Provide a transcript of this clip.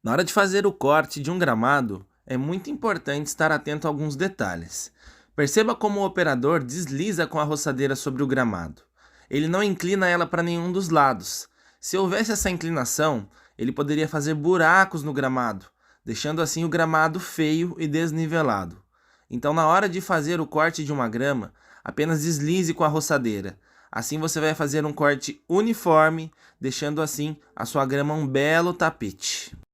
Na hora de fazer o corte de um gramado, é muito importante estar atento a alguns detalhes. Perceba como o operador desliza com a roçadeira sobre o gramado. Ele não inclina ela para nenhum dos lados. Se houvesse essa inclinação, ele poderia fazer buracos no gramado, deixando assim o gramado feio e desnivelado. Então, na hora de fazer o corte de uma grama, apenas deslize com a roçadeira. Assim você vai fazer um corte uniforme, deixando assim a sua grama um belo tapete.